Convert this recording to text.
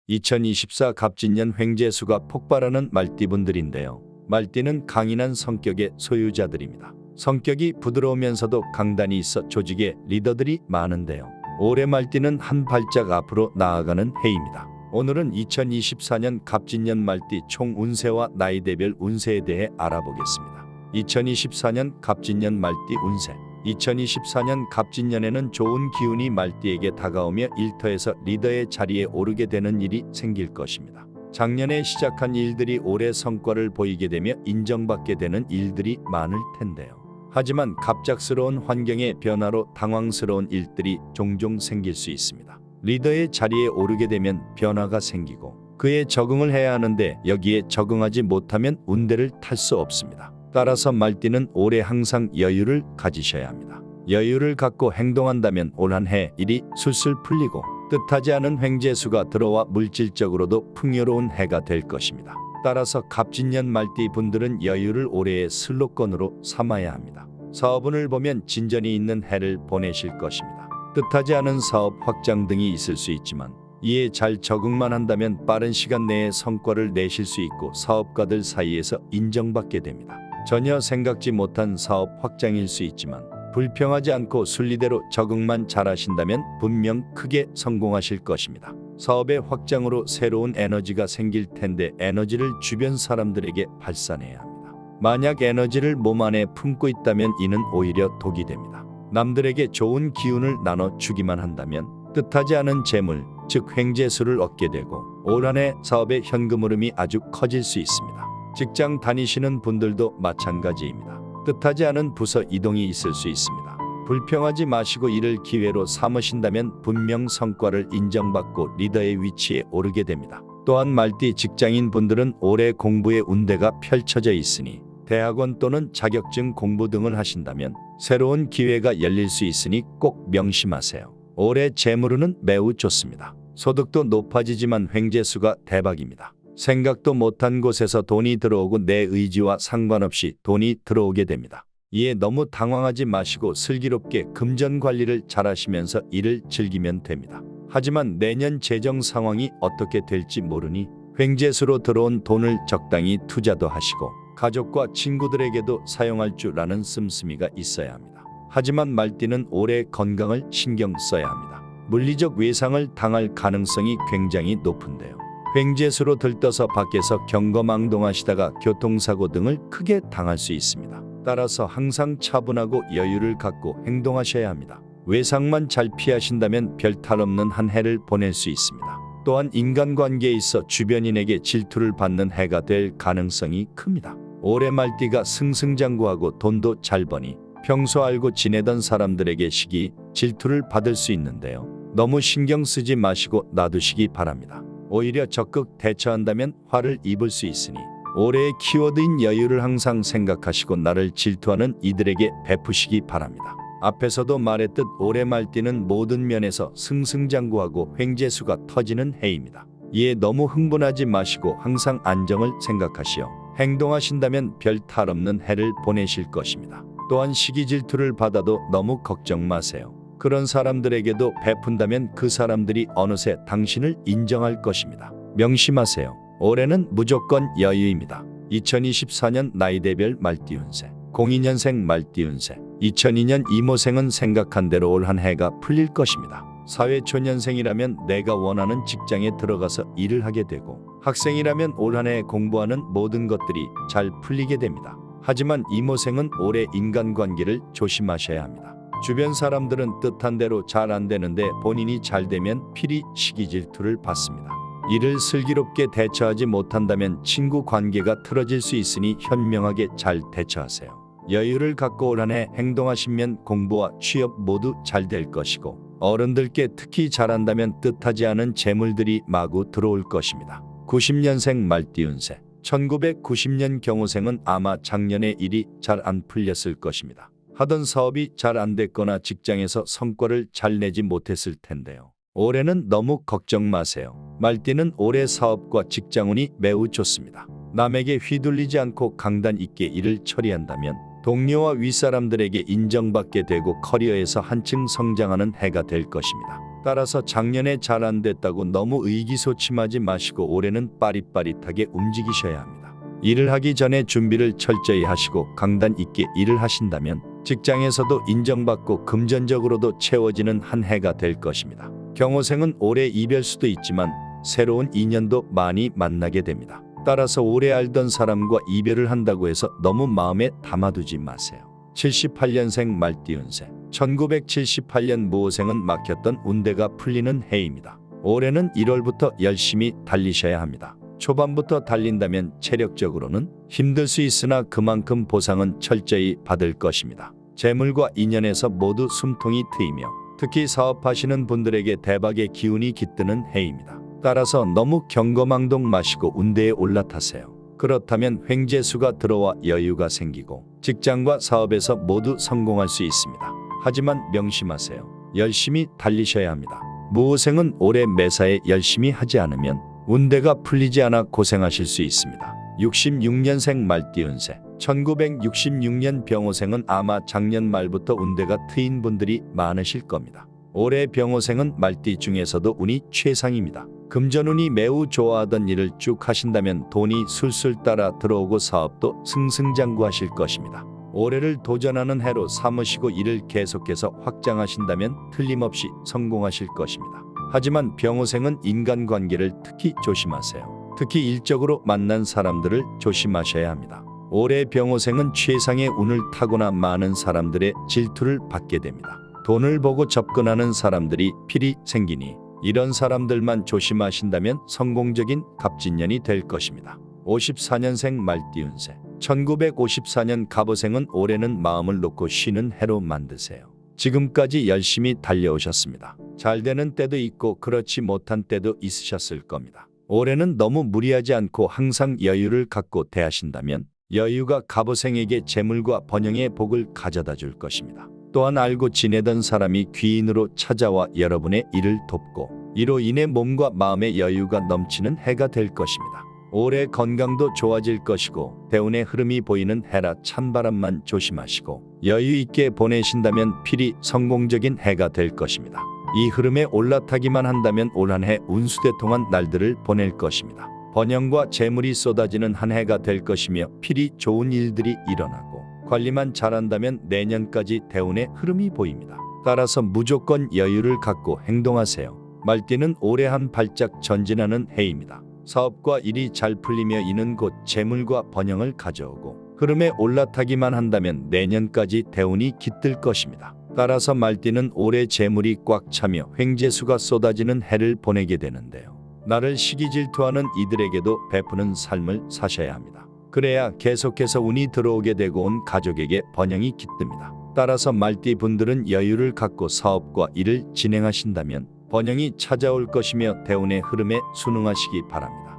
2024 갑진년 횡재수가 폭발하는 말띠분들인데요. 말띠는 강인한 성격의 소유자들입니다. 성격이 부드러우면서도 강단이 있어 조직에 리더들이 많은데요. 올해 말띠는 한 발짝 앞으로 나아가는 해입니다. 오늘은 2024년 갑진년 말띠 총 운세와 나이대별 운세에 대해 알아보겠습니다. 2024년 갑진년 말띠 운세. 2024년 갑진년에는 좋은 기운이 말띠에게 다가오며 일터에서 리더의 자리에 오르게 되는 일이 생길 것입니다. 작년에 시작한 일들이 올해 성과를 보이게 되며 인정받게 되는 일들이 많을 텐데요. 하지만 갑작스러운 환경의 변화로 당황스러운 일들이 종종 생길 수 있습니다. 리더의 자리에 오르게 되면 변화가 생기고 그에 적응을 해야 하는데 여기에 적응하지 못하면 운대를 탈 수 없습니다. 따라서 말띠는 올해 항상 여유를 가지셔야 합니다. 여유를 갖고 행동한다면 올 한 해 일이 술술 풀리고 뜻하지 않은 횡재수가 들어와 물질적으로도 풍요로운 해가 될 것입니다. 따라서 갑진년 말띠 분들은 여유를 올해의 슬로건으로 삼아야 합니다. 사업운을 보면 진전이 있는 해를 보내실 것입니다. 뜻하지 않은 사업 확장 등이 있을 수 있지만 이에 잘 적응만 한다면 빠른 시간 내에 성과를 내실 수 있고 사업가들 사이에서 인정받게 됩니다. 전혀 생각지 못한 사업 확장일 수 있지만 불평하지 않고 순리대로 적응만 잘하신다면 분명 크게 성공하실 것입니다. 사업의 확장으로 새로운 에너지가 생길 텐데 에너지를 주변 사람들에게 발산해야 합니다. 만약 에너지를 몸 안에 품고 있다면 이는 오히려 독이 됩니다. 남들에게 좋은 기운을 나눠주기만 한다면 뜻하지 않은 재물, 즉 횡재수를 얻게 되고 올 한 해 사업의 현금 흐름이 아주 커질 수 있습니다. 직장 다니시는 분들도 마찬가지입니다. 뜻하지 않은 부서 이동이 있을 수 있습니다. 불평하지 마시고 이를 기회로 삼으신다면 분명 성과를 인정받고 리더의 위치에 오르게 됩니다. 또한 말띠 직장인 분들은 올해 공부의 운대가 펼쳐져 있으니 대학원 또는 자격증 공부 등을 하신다면 새로운 기회가 열릴 수 있으니 꼭 명심하세요. 올해 재물운은 매우 좋습니다. 소득도 높아지지만 횡재수가 대박입니다. 생각도 못한 곳에서 돈이 들어오고 내 의지와 상관없이 돈이 들어오게 됩니다. 이에 너무 당황하지 마시고 슬기롭게 금전 관리를 잘하시면서 일을 즐기면 됩니다. 하지만 내년 재정 상황이 어떻게 될지 모르니 횡재수로 들어온 돈을 적당히 투자도 하시고 가족과 친구들에게도 사용할 줄 아는 씀씀이가 있어야 합니다. 하지만 말띠는 올해 건강을 신경 써야 합니다. 물리적 외상을 당할 가능성이 굉장히 높은데요. 횡재수로 들떠서 밖에서 경거망동하시다가 교통사고 등을 크게 당할 수 있습니다. 따라서 항상 차분하고 여유를 갖고 행동하셔야 합니다. 외상만 잘 피하신다면 별 탈 없는 한 해를 보낼 수 있습니다. 또한 인간관계에 있어 주변인에게 질투를 받는 해가 될 가능성이 큽니다. 올해 말띠가 승승장구하고 돈도 잘 버니 평소 알고 지내던 사람들에게 시기, 질투를 받을 수 있는데요. 너무 신경 쓰지 마시고 놔두시기 바랍니다. 오히려 적극 대처한다면 화를 입을 수 있으니 올해의 키워드인 여유를 항상 생각하시고 나를 질투하는 이들에게 베푸시기 바랍니다. 앞에서도 말했듯 올해 말띠는 모든 면에서 승승장구하고 횡재수가 터지는 해입니다. 이에 너무 흥분하지 마시고 항상 안정을 생각하시어 행동하신다면 별 탈 없는 해를 보내실 것입니다. 또한 시기 질투를 받아도 너무 걱정 마세요. 그런 사람들에게도 베푼다면 그 사람들이 어느새 당신을 인정할 것입니다. 명심하세요. 올해는 무조건 여유입니다. 2024년 나이대별 말띠 운세. 02년생 말띠 운세. 2002년 이모생은 생각한 대로 올 한 해가 풀릴 것입니다. 사회초년생이라면 내가 원하는 직장에 들어가서 일을 하게 되고 학생이라면 올 한 해 공부하는 모든 것들이 잘 풀리게 됩니다. 하지만 이모생은 올해 인간관계를 조심하셔야 합니다. 주변 사람들은 뜻한 대로 잘 안 되는데 본인이 잘 되면 필히 시기 질투를 받습니다. 이를 슬기롭게 대처하지 못한다면 친구 관계가 틀어질 수 있으니 현명하게 잘 대처하세요. 여유를 갖고 올 한 해 행동하시면 공부와 취업 모두 잘 될 것이고 어른들께 특히 잘한다면 뜻하지 않은 재물들이 마구 들어올 것입니다. 90년생 말띠 운세. 1990년 경우생은 아마 작년에 일이 잘 안 풀렸을 것입니다. 하던 사업이 잘 안 됐거나 직장에서 성과를 잘 내지 못했을 텐데요. 올해는 너무 걱정 마세요. 말띠는 올해 사업과 직장운이 매우 좋습니다. 남에게 휘둘리지 않고 강단 있게 일을 처리한다면 동료와 윗사람들에게 인정받게 되고 커리어에서 한층 성장하는 해가 될 것입니다. 따라서 작년에 잘 안 됐다고 너무 의기소침하지 마시고 올해는 빠릿빠릿하게 움직이셔야 합니다. 일을 하기 전에 준비를 철저히 하시고 강단 있게 일을 하신다면 직장에서도 인정받고 금전적으로도 채워지는 한 해가 될 것입니다. 경호생은 올해 이별 수도 있지만 새로운 인연도 많이 만나게 됩니다. 따라서 오래 알던 사람과 이별을 한다고 해서 너무 마음에 담아두지 마세요. 78년생 말띠운세. 1978년 무호생은 막혔던 운대가 풀리는 해입니다. 올해는 1월부터 열심히 달리셔야 합니다. 초반부터 달린다면 체력적으로는 힘들 수 있으나 그만큼 보상은 철저히 받을 것입니다. 재물과 인연에서 모두 숨통이 트이며 특히 사업하시는 분들에게 대박의 기운이 깃드는 해입니다. 따라서 너무 경거망동 마시고 운대에 올라타세요. 그렇다면 횡재수가 들어와 여유가 생기고 직장과 사업에서 모두 성공할 수 있습니다. 하지만 명심하세요. 열심히 달리셔야 합니다. 무호생은 올해 매사에 열심히 하지 않으면 운대가 풀리지 않아 고생하실 수 있습니다. 66년생 말띠운세. 1966년 병호생은 아마 작년 말부터 운대가 트인 분들이 많으실 겁니다. 올해 병호생은 말띠 중에서도 운이 최상입니다. 금전운이 매우 좋아하던 일을 쭉 하신다면 돈이 술술 따라 들어오고 사업도 승승장구하실 것입니다. 올해를 도전하는 해로 삼으시고 일을 계속해서 확장하신다면 틀림없이 성공하실 것입니다. 하지만 병호생은 인간관계를 특히 조심하세요. 특히 일적으로 만난 사람들을 조심하셔야 합니다. 올해 병호생은 최상의 운을 타고나 많은 사람들의 질투를 받게 됩니다. 돈을 보고 접근하는 사람들이 필히 생기니 이런 사람들만 조심하신다면 성공적인 갑진년이 될 것입니다. 54년생 말띠운세. 1954년 갑오생은 올해는 마음을 놓고 쉬는 해로 만드세요. 지금까지 열심히 달려오셨습니다. 잘 되는 때도 있고 그렇지 못한 때도 있으셨을 겁니다. 올해는 너무 무리하지 않고 항상 여유를 갖고 대하신다면 여유가 갑오생에게 재물과 번영의 복을 가져다 줄 것입니다. 또한 알고 지내던 사람이 귀인으로 찾아와 여러분의 일을 돕고 이로 인해 몸과 마음의 여유가 넘치는 해가 될 것입니다. 올해 건강도 좋아질 것이고 대운의 흐름이 보이는 해라 찬바람만 조심하시고 여유 있게 보내신다면 필히 성공적인 해가 될 것입니다. 이 흐름에 올라타기만 한다면 올 한 해 운수대통한 날들을 보낼 것입니다. 번영과 재물이 쏟아지는 한 해가 될 것이며 필히 좋은 일들이 일어나고 관리만 잘한다면 내년까지 대운의 흐름이 보입니다. 따라서 무조건 여유를 갖고 행동하세요. 말띠는 올해 한 발짝 전진하는 해입니다. 사업과 일이 잘 풀리며 이는 곧 재물과 번영을 가져오고 흐름에 올라타기만 한다면 내년까지 대운이 깃들 것입니다. 따라서 말띠는 올해 재물이 꽉 차며 횡재수가 쏟아지는 해를 보내게 되는데요. 나를 시기 질투하는 이들에게도 베푸는 삶을 사셔야 합니다. 그래야 계속해서 운이 들어오게 되고 온 가족에게 번영이 깃듭니다. 따라서 말띠 분들은 여유를 갖고 사업과 일을 진행하신다면 번영이 찾아올 것이며 대운의 흐름에 순응하시기 바랍니다.